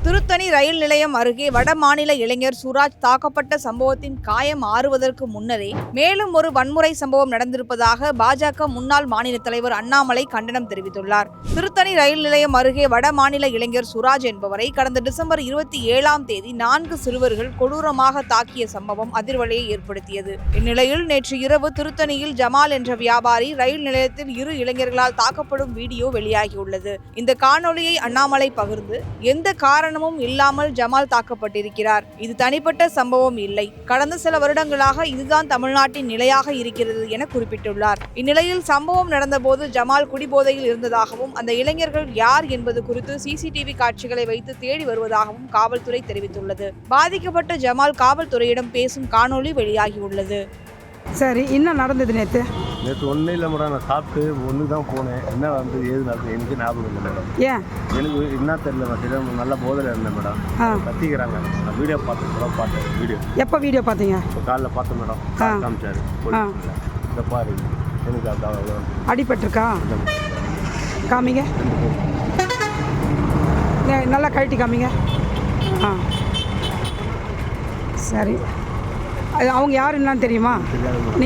திருத்தணி ரயில் நிலையம் அருகே வடமாநில இளைஞர் சுராஜ் தாக்கப்பட்ட சம்பவத்தின் காயம் ஆறுவதற்கு முன்னரே மேலும் ஒரு வன்முறை சம்பவம் நடந்திருப்பதாக பாஜக முன்னாள் மாநில தலைவர் அண்ணாமலை கண்டனம் தெரிவித்துள்ளார். திருத்தணி ரயில் நிலையம் அருகே வடமாநில இளைஞர் சுராஜ் என்பவரை கடந்த டிசம்பர் 27ஆம் தேதி 4 சிறுவர்கள் கொடூரமாக தாக்கிய சம்பவம் அதிர்வலையை ஏற்படுத்தியது. இந்நிலையில் நேற்று இரவு திருத்தணியில் ஜமால் என்ற வியாபாரி ரயில் நிலையத்தில் 2 இளைஞர்களால் தாக்கப்படும் வீடியோ வெளியாகியுள்ளது. இந்த காணொலியை அண்ணாமலை பகிர்ந்து எந்த காரணமும் இல்லாமல் ஜமால் தாக்கப்பட்டிருக்கிறார். இது தனிப்பட்ட சம்பவம் இல்லை. கடந்த சில வருடங்களாக இதுதான் தமிழ்நாட்டின் நிலையாக இருக்கிறது என குறிப்பிட்டுள்ளார். இந்நிலையில் சம்பவம் நடந்தபோது ஜமால் குடிபோதையில் இருந்ததாகவும் அந்த இளைஞர்கள் யார் என்பது குறித்து சிசிடிவி காட்சிகளை வைத்து தேடி வருவதாகவும் காவல்துறை தெரிவித்துள்ளது. பாதிக்கப்பட்ட ஜமால் காவல்துறையிடம் பேசும் காணொலி வெளியாகியுள்ளது. சரி, என்ன நடந்தது நேற்று? நேற்று ஒன்றும் இல்லை மேடம். நான் சாப்பிட்டு ஒன்று தான் போனேன். என்ன வந்து ஏது நடந்தது எனக்கு ஞாபகம் இல்லை மேடம். ஏன் எனக்கு என்ன தெரியல மேடம். நல்ல போதையில் இருந்தேன் மேடம். கத்திக்கிறாங்க. நான் வீடியோ பார்த்தேன் வீடியோ. எப்போ வீடியோ பார்த்தீங்க? இப்போ காலைல பார்த்தேன் மேடம். காமிச்சாரு இந்த பாரு எனக்கு அதான் அடிபட்டிருக்கா? காமிங்க, நல்லா கழட்டி காமிங்க. சரி, அவங்க யார் என்னன்னு தெரியுமா? தெரியாது மேடம்.